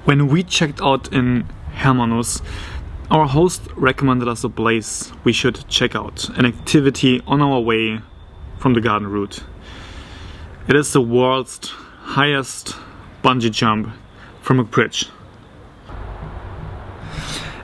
When we checked out in Hermanus, our host recommended us a place we should check out, an activity on our way from the garden route. It is the world's highest bungee jump from a bridge.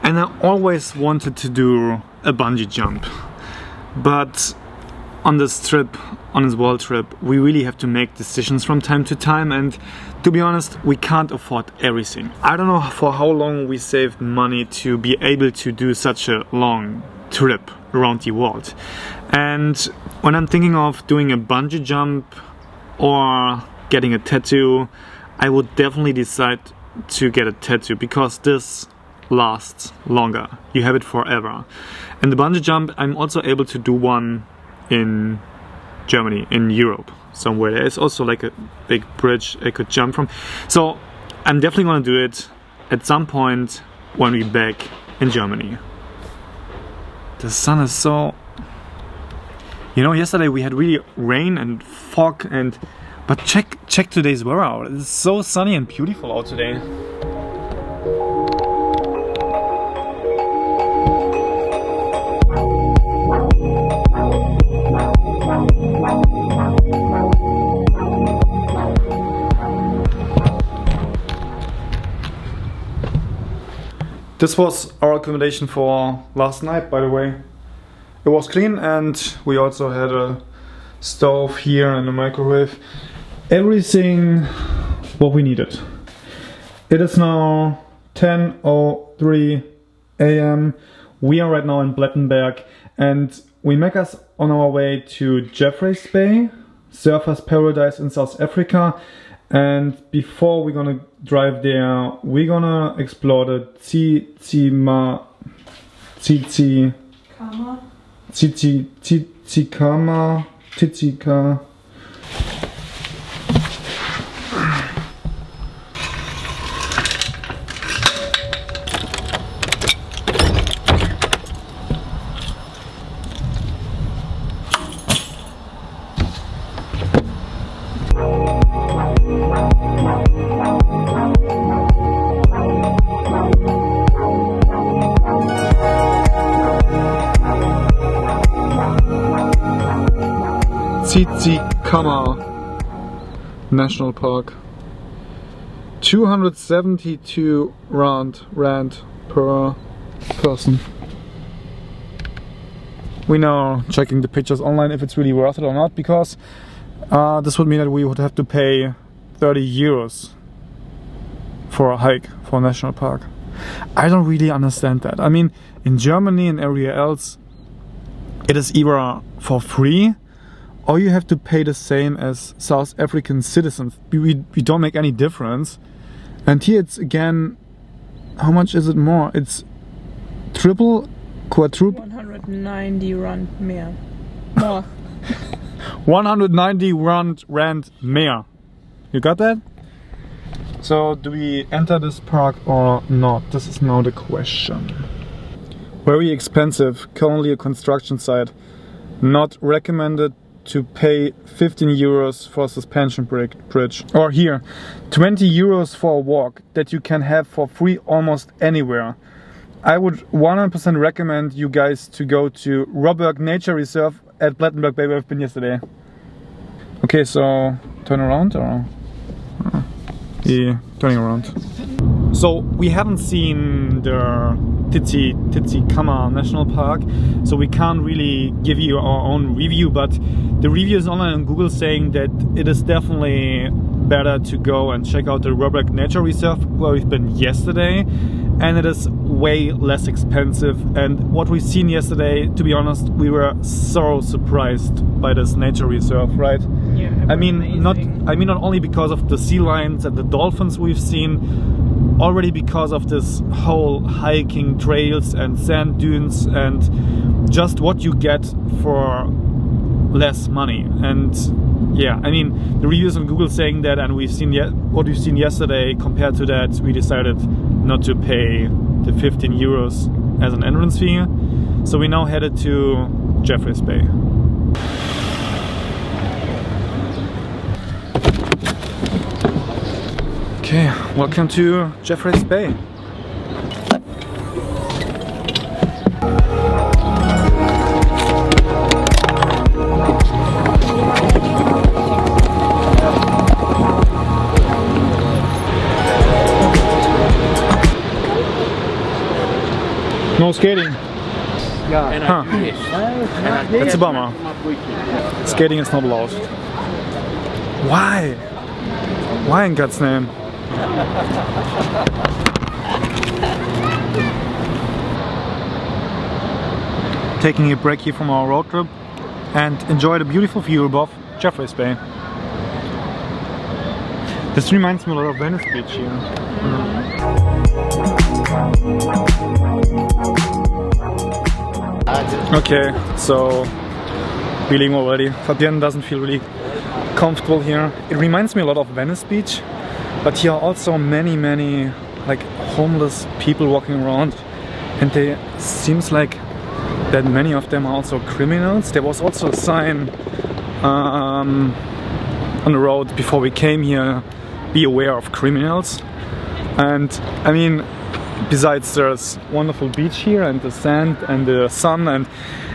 And I always wanted to do a bungee jump, but on this trip, on this world trip, we really have to make decisions from time to time, and to be honest, we can't afford everything. I don't know for how long we saved money to be able to do such a long trip around the world. And when I'm thinking of doing a bungee jump or getting a tattoo, I would definitely decide to get a tattoo, because this lasts longer. You have it forever. And the bungee jump, I'm also able to do one in Germany, in Europe somewhere. There is also like a big bridge I could jump from. So I'm definitely gonna do it at some point when we're back in Germany. The sun is so... You know, yesterday we had really rain and fog, but check today's weather out. It's so sunny and beautiful out today. This was our accommodation for last night, by the way. It was clean, and we also had a stove here and a microwave. Everything what we needed. It is now 10:03 AM. We are right now in Plettenberg, and we make us on our way to Jeffreys Bay, surfer's paradise in South Africa. And before we're gonna drive there, we're gonna explore the tsitsikamma. Tsitsikamma National Park. 272 rand per person. We now checking the pictures online if it's really worth it or not, because this would mean that we would have to pay 30 euros for a hike for a national park. I don't really understand that. I mean, in Germany and everywhere else, it is either for free or you have to pay the same as South African citizens. We don't make any difference. And here it's again, how much is it more? It's triple, quadruple? 190 rand more. 190 rand mehr. You got that? So do we enter this park or not? This is now the question. Very expensive, currently a construction site. Not recommended to pay 15 euros for a suspension bridge. Or here, 20 euros for a walk that you can have for free almost anywhere. I would 100% recommend you guys to go to Robberg Nature Reserve at Plettenberg Bay, where I've been yesterday. Okay, so turn around or? Yeah, turning around. So we haven't seen the Tsitsikamma National Park, so we can't really give you our own review, but the reviews online on Google saying that it is definitely better to go and check out the Robberg Nature Reserve, where we've been yesterday, and it is way less expensive. And what we've seen yesterday, to be honest, we were so surprised by this nature reserve, right? Yeah, I mean not only because of the sea lions and the dolphins we've seen, already because of this whole hiking trails and sand dunes and just what you get for less money. And yeah, I mean, the reviews on Google saying that, and we've seen what we've seen yesterday. Compared to that, we decided not to pay the 15 euros as an entrance fee. So we now headed to Jeffreys Bay. Okay, welcome to Jeffreys Bay. No skating. Huh. That's a bummer. Skating is not allowed. Why? Why in God's name? Taking a break here from our road trip and enjoy the beautiful view above Jeffreys Bay. This reminds me a lot of Venice Beach here. Okay, so we're leaving already. Fabienne doesn't feel really comfortable here. It reminds me a lot of Venice Beach, but here are also many like homeless people walking around, and they seems like that many of them are also criminals. There was also a sign on the road before we came here, be aware of criminals. And I mean, besides there's wonderful beach here and the sand and the sun and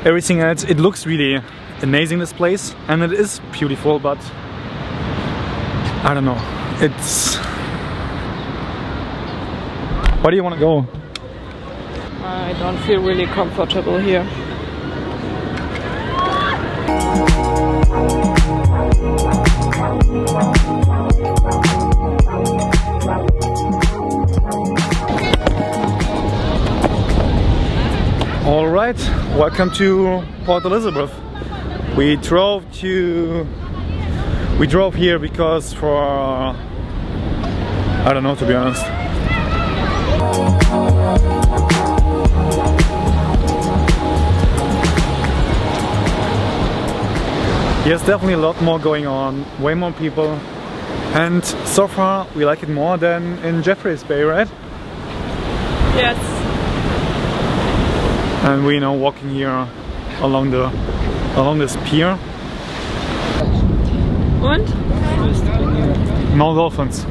everything else, it looks really amazing, this place, and it is beautiful, but I don't know, it's... Where do you want to go? I don't feel really comfortable here. Alright, welcome to Port Elizabeth. We drove here because for I don't know, to be honest. There's definitely a lot more going on, way more people, and so far we like it more than in Jeffreys Bay, right? Yes. And we're now walking here along this pier. Und? No dolphins.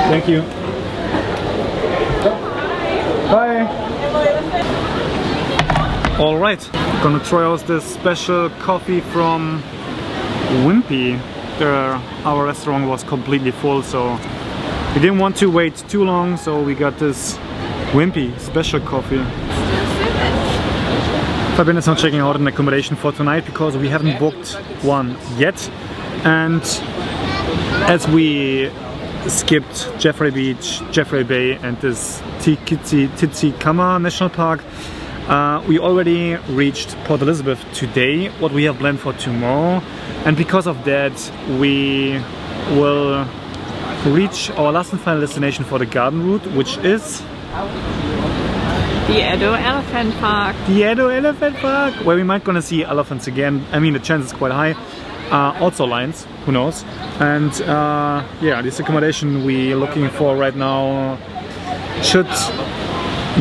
Thank you. Bye. All right, gonna try out this special coffee from Wimpy. Our restaurant was completely full, so we didn't want to wait too long, so we got this Wimpy special coffee. Fabienne is now checking out an accommodation for tonight because we haven't booked one yet, and as we skipped Jeffrey Beach, Jeffrey Bay and this tsitsikamma National Park, we already reached Port Elizabeth today, what we have planned for tomorrow, and because of that we will reach our last and final destination for the garden route, which is the Edo Elephant Park. The Edo Elephant Park, where we might gonna see elephants again. I mean, the chance is quite high. Also lions, who knows. And yeah, this accommodation we're looking for right now should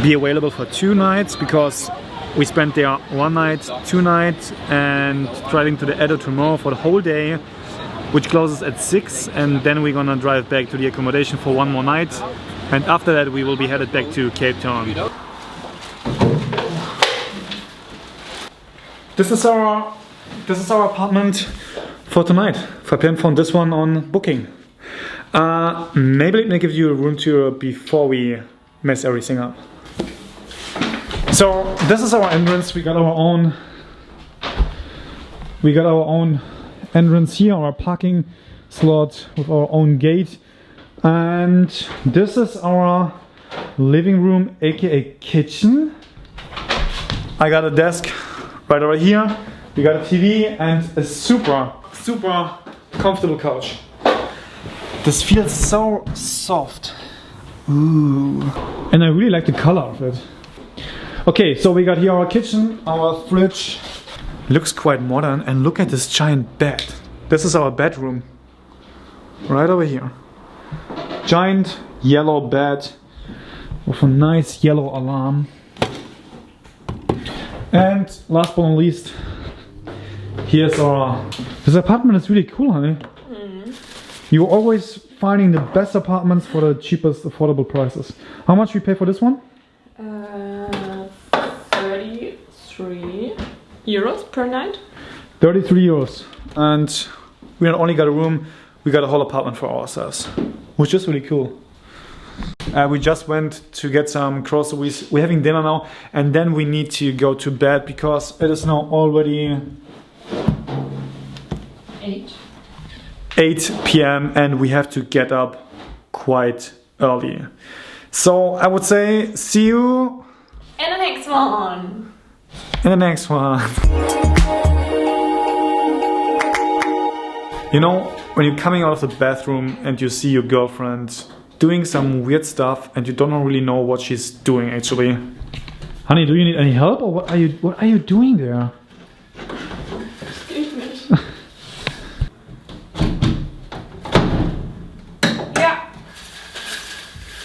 be available for 2 nights, because we spent there 1 night, 2 nights, and driving to the Edo tomorrow for the whole day, which closes at 6, and then we're gonna drive back to the accommodation for 1 more night, and after that we will be headed back to Cape Town. This is our apartment for tonight. Fabienne found this one on booking. Maybe let me give you a room tour before we mess everything up. So this is our entrance. We got our own entrance here, our parking slot with our own gate, and this is our living room, aka kitchen. I got a desk right over here. We got a TV and a super comfortable couch. This feels so soft. Ooh. And I really like the color of it. Okay, so we got here our kitchen, our fridge, It looks quite modern, and look at this giant bed. This is our bedroom. Right over here. Giant yellow bed with a nice yellow alarm. And last but not least, here's our... This apartment is really cool, honey. You're always finding the best apartments for the cheapest affordable prices. How much we pay for this one? 33 euros per night. 33 euros. And we not only got a room, we got a whole apartment for ourselves, which is really cool. We just went to get some groceries. We're having dinner now, and then we need to go to bed because it is now already 8 p.m. and we have to get up quite early. So I would say see you in the next one. You know, when you're coming out of the bathroom and you see your girlfriend doing some weird stuff and you don't really know what she's doing actually. Honey, do you need any help, or what are you doing there?